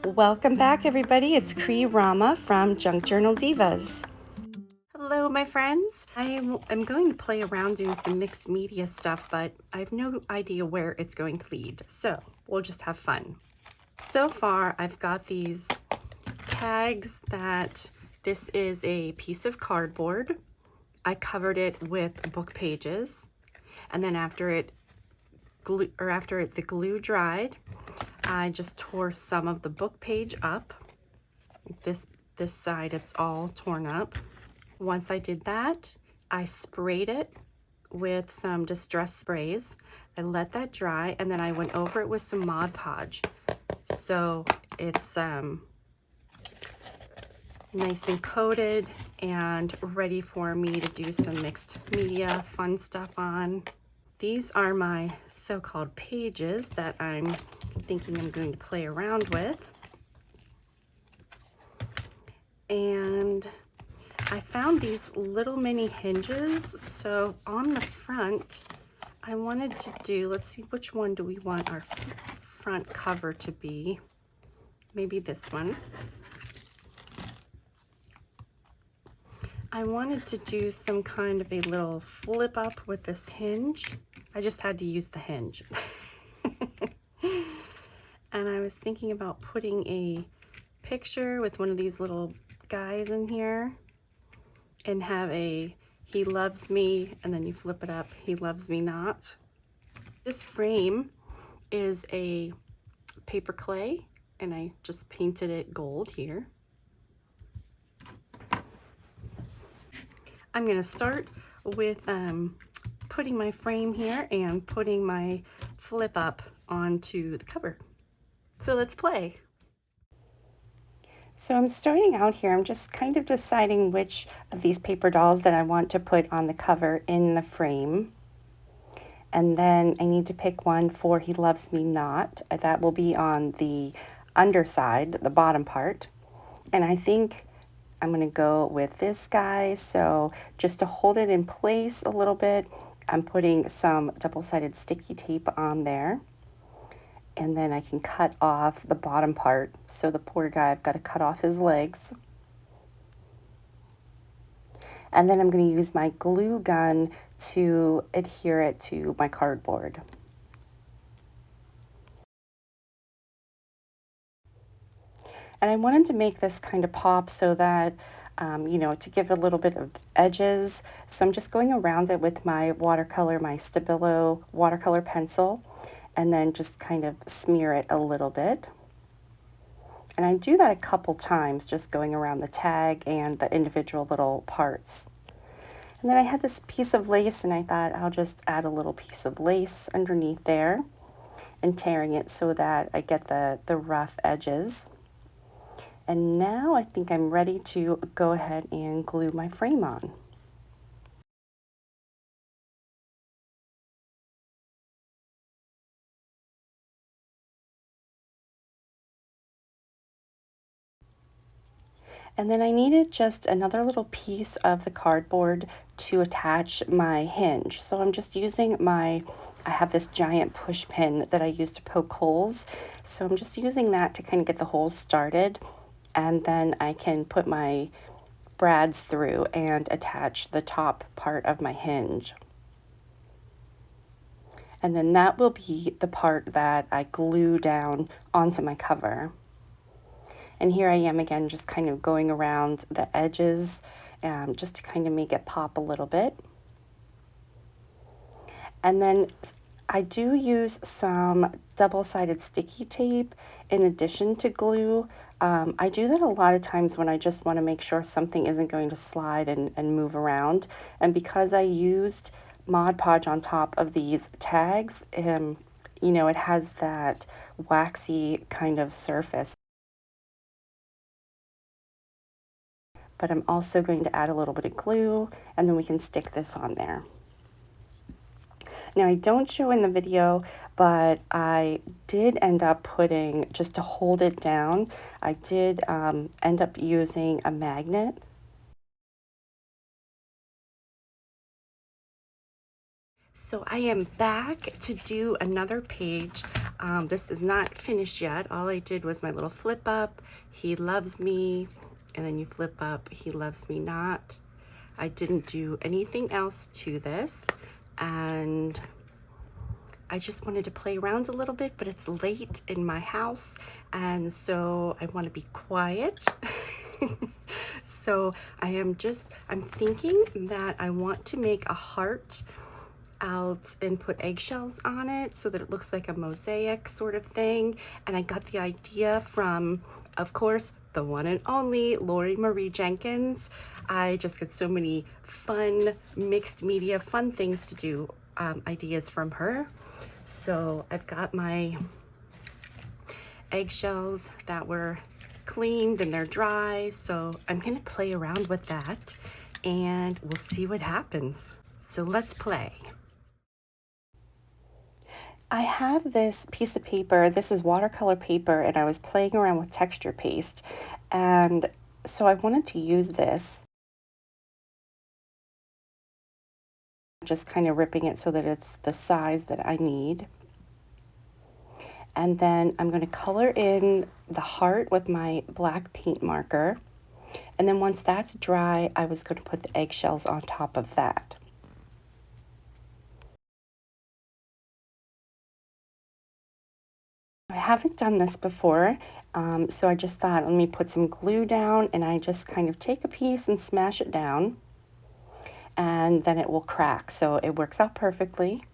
Welcome back, everybody. It's Cree Rama from Junk Journal Divas. Hello, my friends. I'm going to play around doing some mixed media stuff, but I have no idea where it's going to lead. So we'll just have fun. So far, I've got these tags that this is a piece of cardboard. I covered it with book pages, and then after the glue dried, I just tore some of the book page up. This side, it's all torn up. Once I did that, I sprayed it with some distress sprays. I let that dry, and then I went over it with some Mod Podge. So it's nice and coated and ready for me to do some mixed media fun stuff on. These are my so-called pages that I'm thinking I'm going to play around with. And I found these little mini hinges. So on the front, I wanted to do, let's see, which one do we want our front cover to be? Maybe this one. I wanted to do some kind of a little flip up with this hinge. I just had to use the hinge. And I was thinking about putting a picture with one of these little guys in here and have a "he loves me," and then you flip it up, "he loves me not." This frame is a paper clay, and I just painted it gold here. I'm going to start with putting my frame here and putting my flip up onto the cover. So let's play. So I'm starting out here. I'm just kind of deciding which of these paper dolls that I want to put on the cover in the frame. And then I need to pick one for "He Loves Me Not." That will be on the underside, the bottom part. And I think I'm going to go with this guy. So just to hold it in place a little bit, I'm putting some double-sided sticky tape on there. And then I can cut off the bottom part. So the poor guy, I've got to cut off his legs. And then I'm going to use my glue gun to adhere it to my cardboard. And I wanted to make this kind of pop so that, you know, to give it a little bit of edges. So I'm just going around it with my watercolor, my Stabilo watercolor pencil, and then just kind of smear it a little bit. And I do that a couple times, just going around the tag and the individual little parts. And then I had this piece of lace, and I thought I'll just add a little piece of lace underneath there and tearing it so that I get the rough edges. And now I think I'm ready to go ahead and glue my frame on. And then I needed just another little piece of the cardboard to attach my hinge. So I'm just using I have this giant push pin that I use to poke holes. So I'm just using that to kind of get the holes started. And then I can put my brads through and attach the top part of my hinge. And then that will be the part that I glue down onto my cover. And here I am again, just kind of going around the edges, just to kind of make it pop a little bit. And then I do use some double-sided sticky tape in addition to glue. I do that a lot of times when I just want to make sure something isn't going to slide and move around. And because I used Mod Podge on top of these tags, you know, it has that waxy kind of surface. But I'm also going to add a little bit of glue, and then we can stick this on there. Now I don't show in the video, but I did end up putting, just to hold it down, I did end up using a magnet. So I am back to do another page. This is not finished yet. All I did was my little flip up, he loves me, and then you flip up, he loves me not. I didn't do anything else to this, and I just wanted to play around a little bit, but it's late in my house, and so I want to be quiet. So I'm thinking that I want to make a heart out and put eggshells on it so that it looks like a mosaic sort of thing. And I got the idea from, of course, the one and only Lori Marie Jenkins. I just get so many fun mixed media, fun things to do, ideas from her. So I've got my eggshells that were cleaned and they're dry. So I'm gonna play around with that and we'll see what happens. So let's play. I have this piece of paper. This is watercolor paper, and I was playing around with texture paste. And so I wanted to use this, just kind of ripping it so that it's the size that I need. And then I'm going to color in the heart with my black paint marker. And then once that's dry, I was going to put the eggshells on top of that. I haven't done this before, so I just thought, let me put some glue down, and I just kind of take a piece and smash it down, and then it will crack. So it works out perfectly.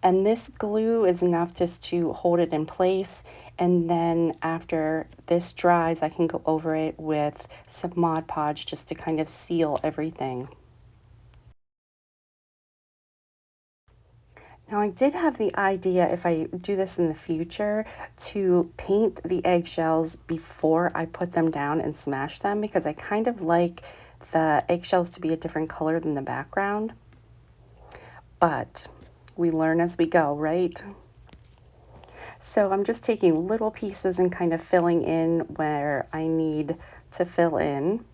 And this glue is enough just to hold it in place. And then after this dries, I can go over it with some Mod Podge just to kind of seal everything. Now, I did have the idea, if I do this in the future, to paint the eggshells before I put them down and smash them, because I kind of like the eggshells to be a different color than the background. But we learn as we go, right? So I'm just taking little pieces and kind of filling in where I need to fill in.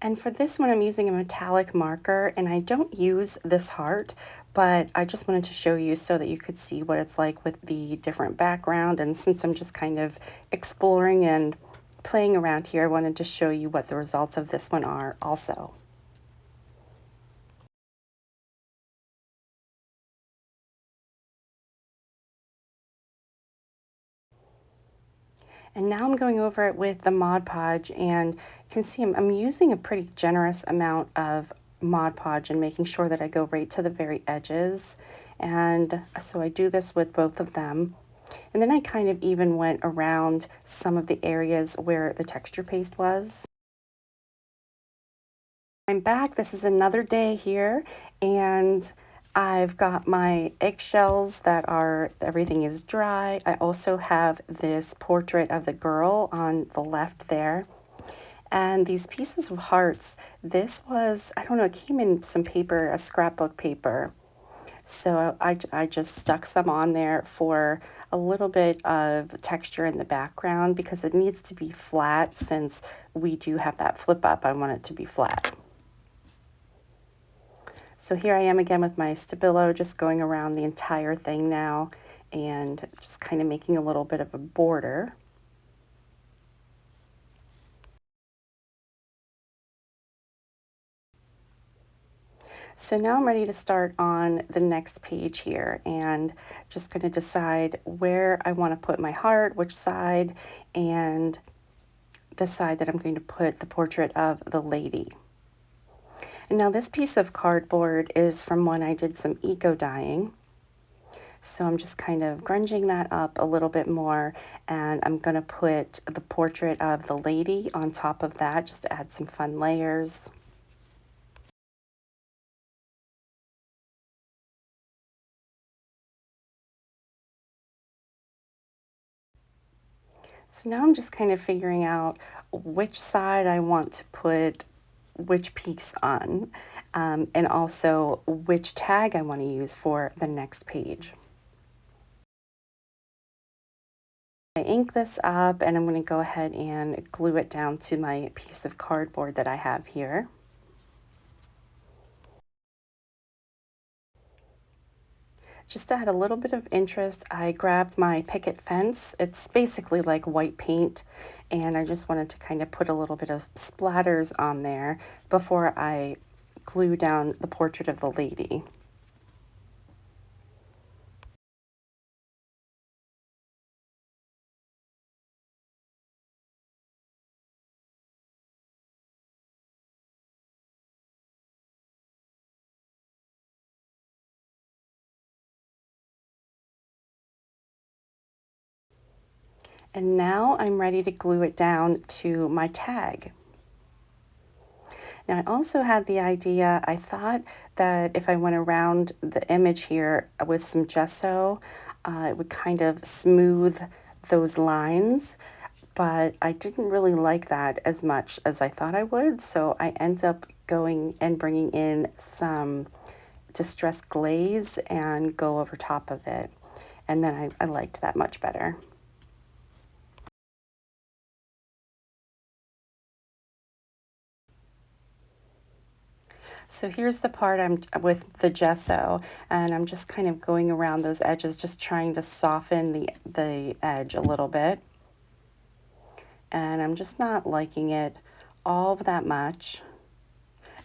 And for this one, I'm using a metallic marker, and I don't use this heart, but I just wanted to show you so that you could see what it's like with the different background. And since I'm just kind of exploring and playing around here, I wanted to show you what the results of this one are also. And now I'm going over it with the Mod Podge, and you can see I'm using a pretty generous amount of Mod Podge and making sure that I go right to the very edges. And so I do this with both of them. And then I kind of even went around some of the areas where the texture paste was. I'm back. This is another day here, and I've got my eggshells that are, everything is dry. I also have this portrait of the girl on the left there. And these pieces of hearts, this was, I don't know, it came in some paper, a scrapbook paper. So I just stuck some on there for a little bit of texture in the background because it needs to be flat since we do have that flip up. I want it to be flat. So here I am again with my Stabilo, just going around the entire thing now and just kind of making a little bit of a border. So now I'm ready to start on the next page here, and just going to decide where I want to put my heart, which side, and the side that I'm going to put the portrait of the lady. And now this piece of cardboard is from when I did some eco dyeing. So I'm just kind of grunging that up a little bit more, and I'm going to put the portrait of the lady on top of that just to add some fun layers. So now I'm just kind of figuring out which side I want to put which piece on, and also which tag I want to use for the next page. I ink this up, and I'm going to go ahead and glue it down to my piece of cardboard that I have here. Just to add a little bit of interest, I grabbed my picket fence. It's basically like white paint, and I just wanted to kind of put a little bit of splatters on there before I glue down the portrait of the lady. And now I'm ready to glue it down to my tag. Now I also had the idea, I thought that if I went around the image here with some gesso, it would kind of smooth those lines, but I didn't really like that as much as I thought I would, so I ended up going and bringing in some distressed glaze and go over top of it. And then I liked that much better. So here's the part I'm with the gesso, and I'm just kind of going around those edges, just trying to soften the edge a little bit. And I'm just not liking it all that much.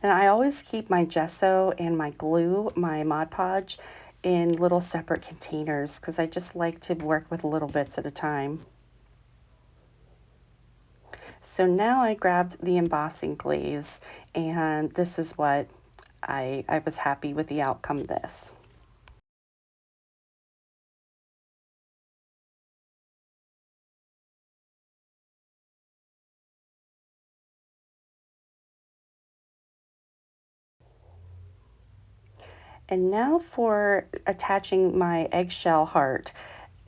And I always keep my gesso and my glue, my Mod Podge, in little separate containers because I just like to work with little bits at a time. So now I grabbed the embossing glaze, and this is what I was happy with the outcome of this. And now for attaching my eggshell heart.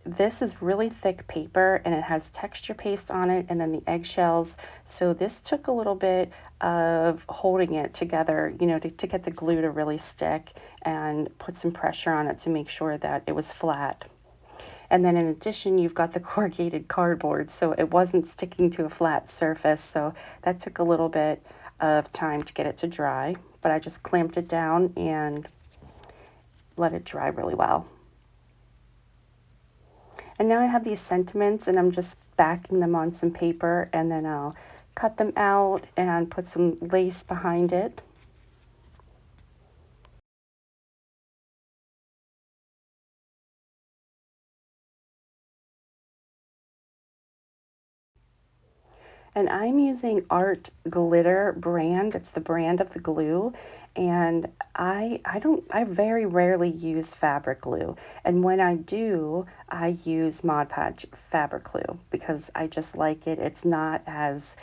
This is really thick paper and it has texture paste on it and then the eggshells. So this took a little bit of holding it together, you know, to get the glue to really stick and put some pressure on it to make sure that it was flat. And then in addition, you've got the corrugated cardboard, so it wasn't sticking to a flat surface. So that took a little bit of time to get it to dry, but I just clamped it down and let it dry really well. And now I have these sentiments and I'm just backing them on some paper and then I'll cut them out and put some lace behind it. And I'm using Art Glitter brand. It's the brand of the glue. And I very rarely use fabric glue. And when I do, I use Mod Podge fabric glue because I just like it. It's not as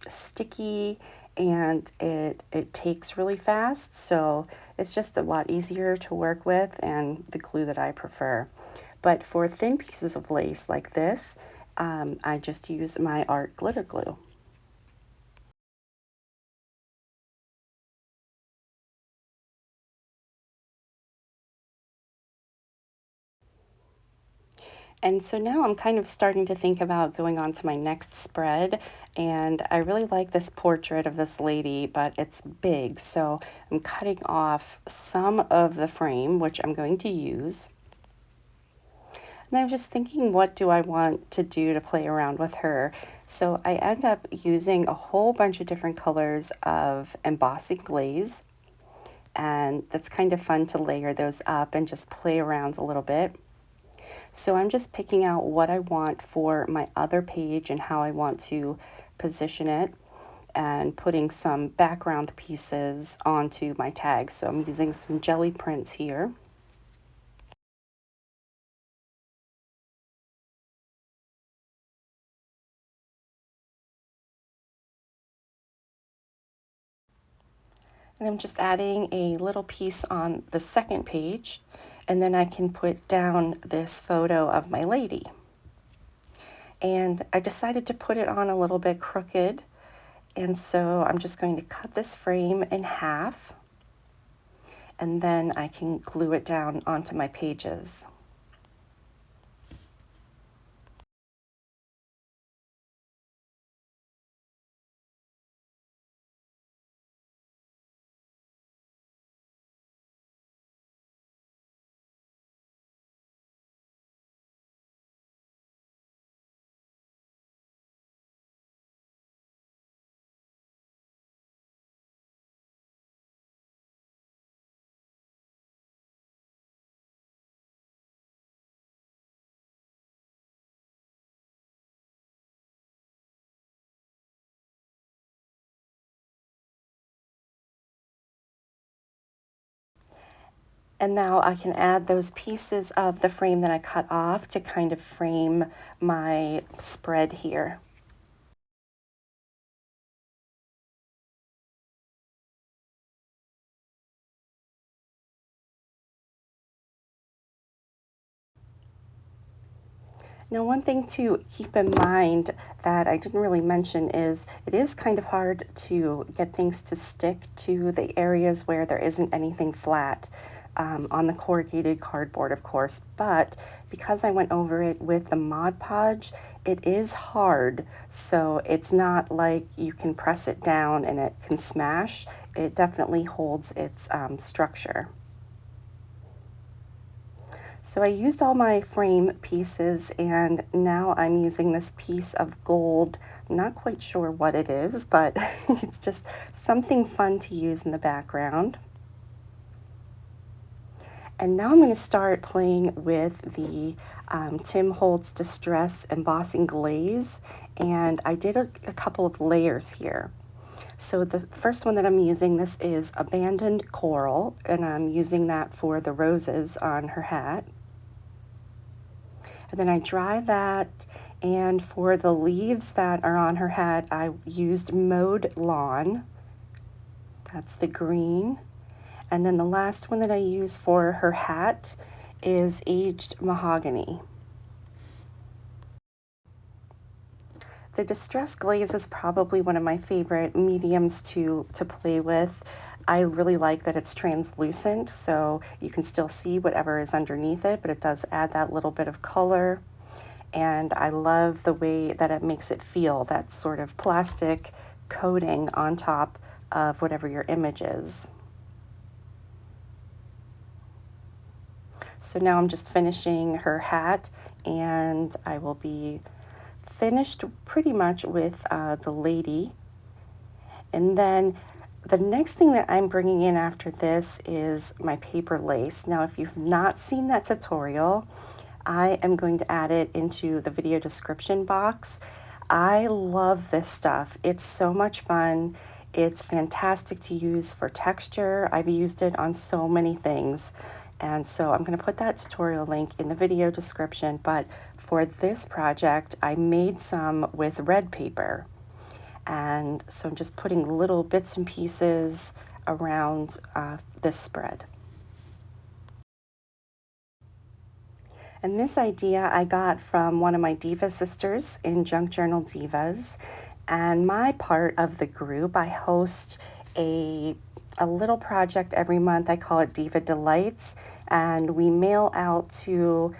sticky and it takes really fast. So it's just a lot easier to work with and the glue that I prefer. But for thin pieces of lace like this, I just use my art glitter glue. And so now I'm kind of starting to think about going on to my next spread. And I really like this portrait of this lady, but it's big. So I'm cutting off some of the frame, which I'm going to use. And I'm just thinking, what do I want to do to play around with her? So I end up using a whole bunch of different colors of embossing glaze. And that's kind of fun to layer those up and just play around a little bit. So I'm just picking out what I want for my other page and how I want to position it and putting some background pieces onto my tags. So I'm using some jelly prints here. And I'm just adding a little piece on the second page, and then I can put down this photo of my lady. And I decided to put it on a little bit crooked, and so I'm just going to cut this frame in half, and then I can glue it down onto my pages. And now I can add those pieces of the frame that I cut off to kind of frame my spread here. Now, one thing to keep in mind that I didn't really mention is it is kind of hard to get things to stick to the areas where there isn't anything flat. On the corrugated cardboard, of course, but because I went over it with the Mod Podge, it is hard, so it's not like you can press it down and it can smash. It definitely holds its structure. So I used all my frame pieces, and now I'm using this piece of gold. I'm not quite sure what it is, but it's just something fun to use in the background. And now I'm going to start playing with the Tim Holtz Distress Embossing Glaze, and I did a couple of layers here. So the first one that I'm using, this is Abandoned Coral, and I'm using that for the roses on her hat. And then I dry that, and for the leaves that are on her hat, I used Mowed Lawn. That's the green. And then the last one that I use for her hat is Aged Mahogany. The Distress Glaze is probably one of my favorite mediums to play with. I really like that it's translucent, so you can still see whatever is underneath it, but it does add that little bit of color. And I love the way that it makes it feel, that sort of plastic coating on top of whatever your image is. So now I'm just finishing her hat, and I will be finished pretty much with the lady. And then the next thing that I'm bringing in after this is my paper lace. Now, if you've not seen that tutorial, I am going to add it into the video description box. I love this stuff. It's so much fun. It's fantastic to use for texture. I've used it on so many things. And so I'm going to put that tutorial link in the video description. But for this project, I made some with red paper. And so I'm just putting little bits and pieces around this spread. And this idea I got from one of my Diva sisters in Junk Journal Divas. And my part of the group, I host a little project every month. I call it Diva Delights. And we mail out to,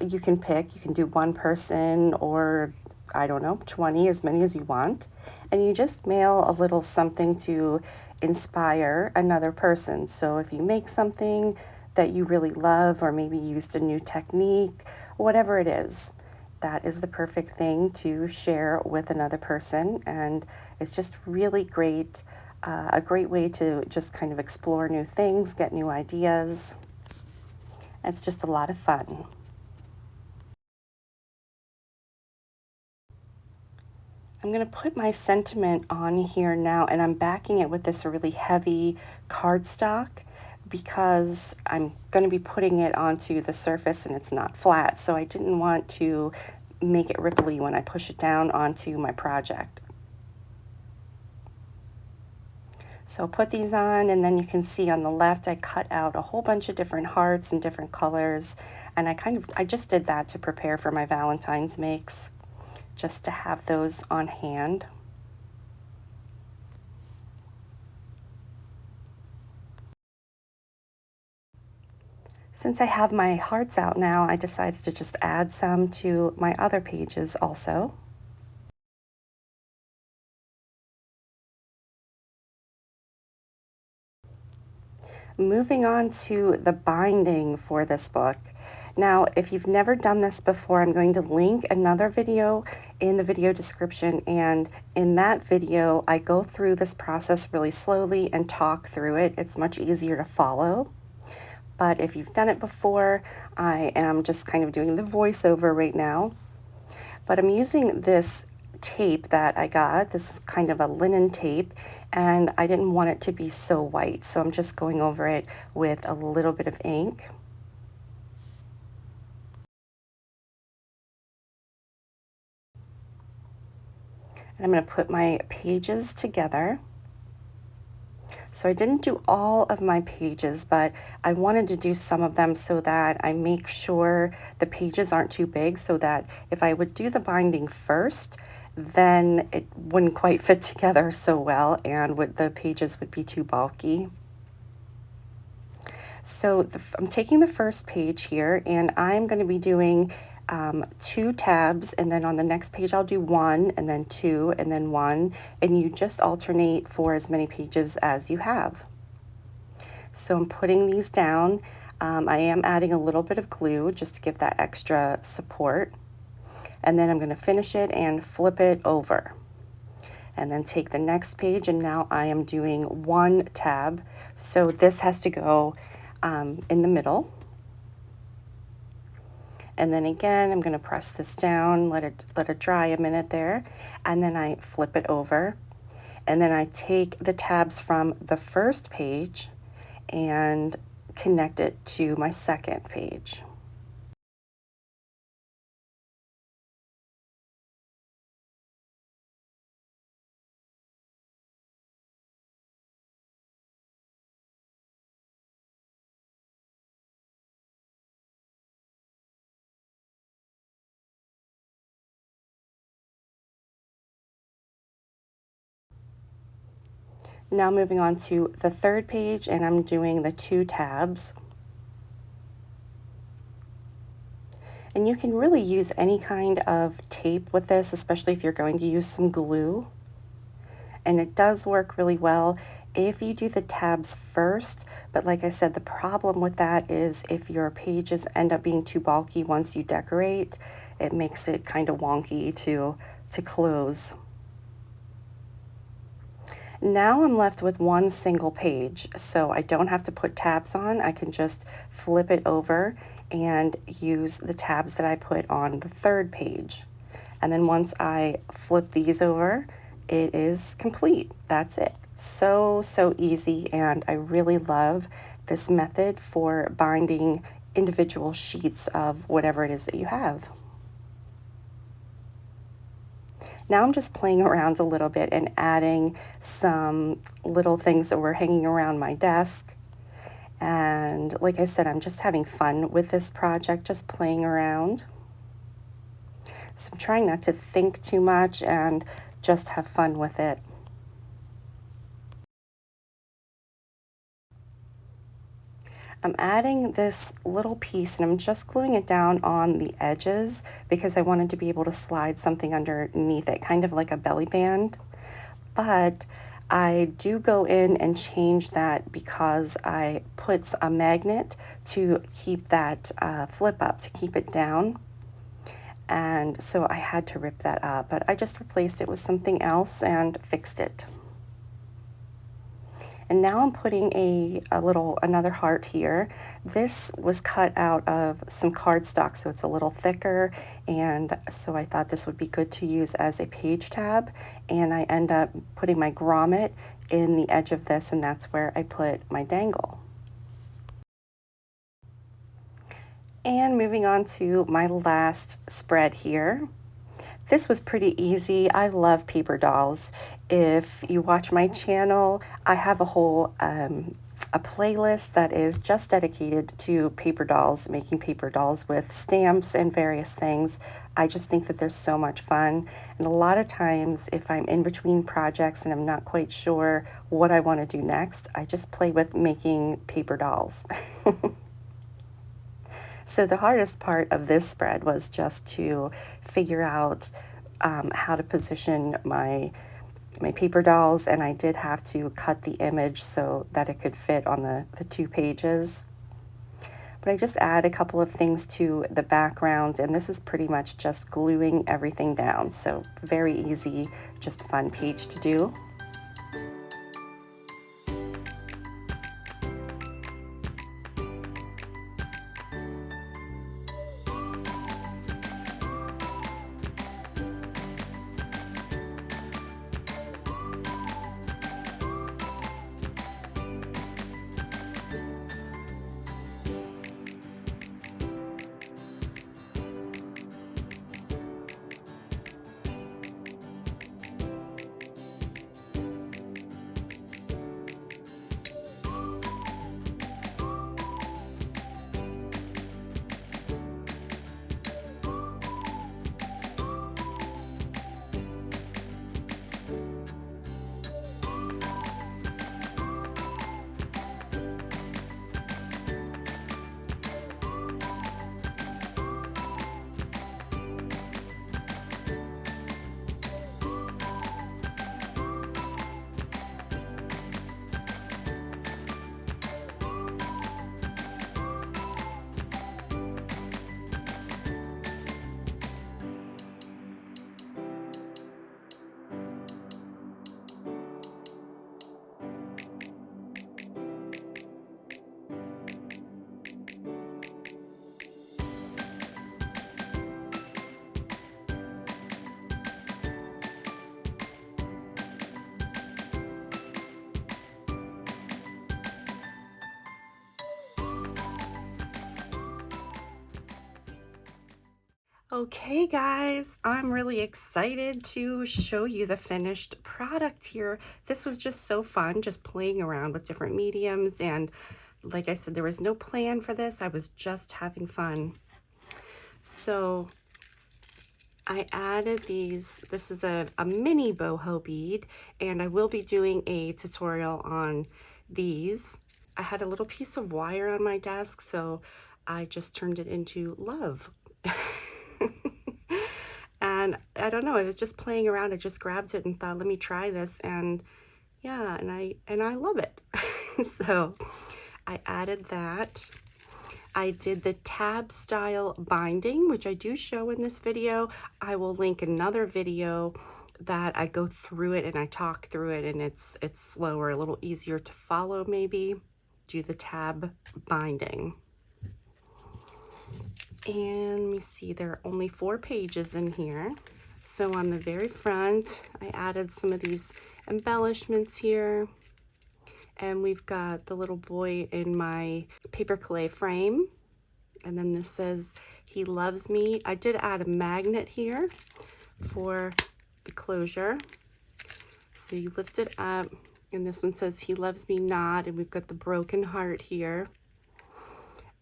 you can pick, you can do one person or I don't know, 20, as many as you want. And you just mail a little something to inspire another person. So if you make something that you really love, or maybe used a new technique, whatever it is, that is the perfect thing to share with another person. And it's just really great, a great way to just kind of explore new things, get new ideas. It's just a lot of fun. I'm going to put my sentiment on here now, and I'm backing it with this really heavy cardstock because I'm going to be putting it onto the surface and it's not flat. So I didn't want to make it ripply when I push it down onto my project. So I'll put these on, and then you can see on the left I cut out a whole bunch of different hearts and different colors, and I just did that to prepare for my Valentine's makes, just to have those on hand. Since I have my hearts out now, I decided to just add some to my other pages also. Moving on to the binding for this book. Now, if you've never done this before, I'm going to link another video in the video description, and in that video, I go through this process really slowly and talk through it. It's much easier to follow. But if you've done it before, I am just kind of doing the voiceover right now. But I'm using this tape that I got. This is kind of a linen tape, and I didn't want it to be so white, so I'm just going over it with a little bit of ink. And I'm going to put my pages together. So I didn't do all of my pages, but I wanted to do some of them so that I make sure the pages aren't too big, so that if I would do the binding first, then it wouldn't quite fit together so well and the pages would be too bulky. So I'm taking the first page here, and I'm going to be doing 2 tabs, and then on the next page I'll do 1 and then 2 and then 1, and you just alternate for as many pages as you have. So I'm putting these down. I am adding a little bit of glue just to give that extra support, and then I'm going to finish it and flip it over, and then take the next page, and now I am doing 1 tab, so this has to go in the middle. And then again, I'm going to press this down, let it dry a minute there, and then I flip it over. And then I take the tabs from the first page and connect it to my second page. Now moving on to the third page, and I'm doing the 2 tabs. And you can really use any kind of tape with this, especially if you're going to use some glue. And it does work really well if you do the tabs first, but like I said, the problem with that is if your pages end up being too bulky once you decorate, it makes it kind of wonky to close. Now I'm left with 1 single page, so I don't have to put tabs on. I can just flip it over and use the tabs that I put on the third page. And then once I flip these over, it is complete. That's it. So easy, and I really love this method for binding individual sheets of whatever it is that you have. Now I'm just playing around a little bit and adding some little things that were hanging around my desk. And like I said, I'm just having fun with this project, just playing around. So I'm trying not to think too much and just have fun with it. I'm adding this little piece, and I'm just gluing it down on the edges because I wanted to be able to slide something underneath it, kind of like a belly band. But I do go in and change that because I put a magnet to keep that flip up, to keep it down. And so I had to rip that up, but I just replaced it with something else and fixed it. And now I'm putting another heart here. This was cut out of some cardstock, so it's a little thicker, and so I thought this would be good to use as a page tab. And I end up putting my grommet in the edge of this, and that's where I put my dangle. And moving on to my last spread here. This was pretty easy. I love paper dolls. If you watch my channel, I have a whole a playlist that is just dedicated to paper dolls, making paper dolls with stamps and various things. I just think that they're so much fun. And a lot of times, if I'm in between projects and I'm not quite sure what I want to do next, I just play with making paper dolls. So the hardest part of this spread was just to figure out how to position my paper dolls, and I did have to cut the image so that it could fit on the 2 pages. But I just add a couple of things to the background, and this is pretty much just gluing everything down. So very easy, just a fun page to do. Okay guys, I'm really excited to show you the finished product here. This was just so fun, just playing around with different mediums, and like I said, there was no plan for this. I was just having fun. So I added these. This is a mini boho bead, and I will be doing a tutorial on these. I had a little piece of wire on my desk, so I just turned it into love. And I don't know, I was just playing around. I just grabbed it and thought, let me try this, and yeah, and I love it. So I added that. I did the tab style binding, which I do show in this video. I will link another video that I go through it and I talk through it, and it's slower, a little easier to follow maybe. Do the tab binding. And let me see, there are only 4 pages in here. So on the very front, I added some of these embellishments here. And we've got the little boy in my paper clay frame. And then this says, he loves me. I did add a magnet here for the closure. So you lift it up, and this one says, he loves me not. And we've got the broken heart here.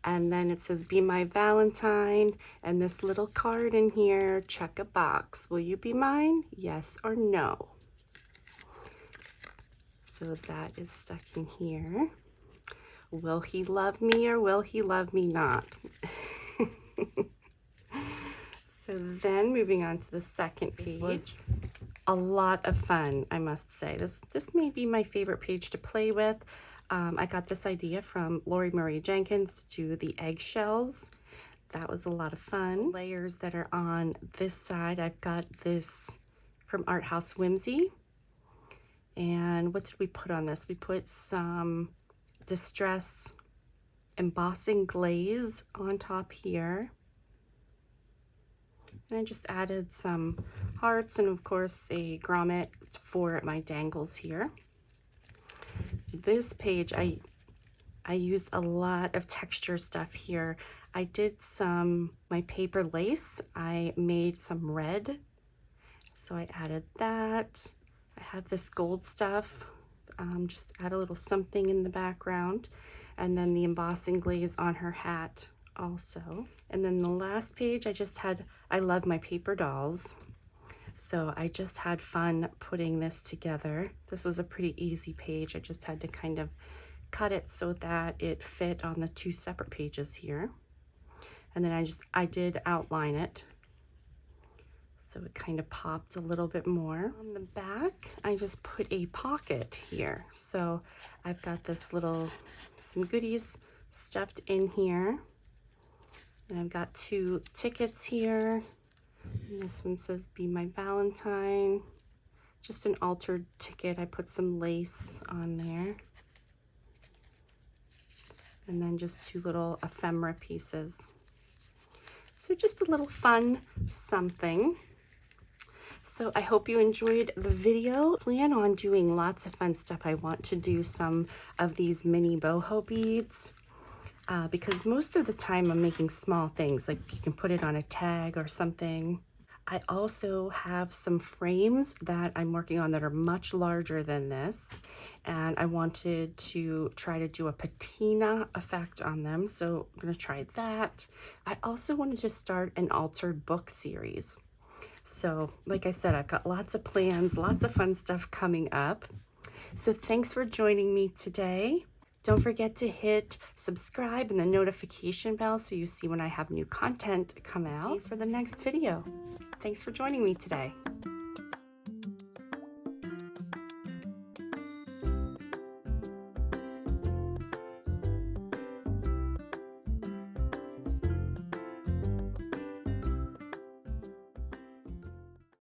And then it says, be my Valentine, and this little card in here, check a box. Will you be mine? Yes or no? So that is stuck in here. Will he love me or will he love me not? So then moving on to the second page. This was a lot of fun, I must say. This may be my favorite page to play with. I got this idea from Lori Marie Jenkins to do the eggshells. That was a lot of fun. Layers that are on this side, I've got this from Art House Whimsy. And what did we put on this? We put some distress embossing glaze on top here. And I just added some hearts and of course a grommet for my dangles here. This page, I used a lot of texture stuff here. I did my paper lace. I made some red, so I added that. I have this gold stuff. Just add a little something in the background. And then the embossing glaze on her hat also. And then the last page, I love my paper dolls. So I just had fun putting this together. This was a pretty easy page. I just had to kind of cut it so that it fit on the 2 separate pages here. And then I did outline it, so it kind of popped a little bit more. On the back, I just put a pocket here. So I've got this some goodies stuffed in here. And I've got 2 tickets here. And this one says, be my Valentine. Just an altered ticket. I put some lace on there. And then just 2 little ephemera pieces. So just a little fun something. So I hope you enjoyed the video. Plan on doing lots of fun stuff. I want to do some of these mini boho beads. Because most of the time I'm making small things, like you can put it on a tag or something. I also have some frames that I'm working on that are much larger than this, and I wanted to try to do a patina effect on them, so I'm going to try that. I also wanted to start an altered book series. So like I said, I've got lots of plans, lots of fun stuff coming up. So thanks for joining me today. Don't forget to hit subscribe and the notification bell so you see when I have new content come out. See you for the next video. Thanks for joining me today.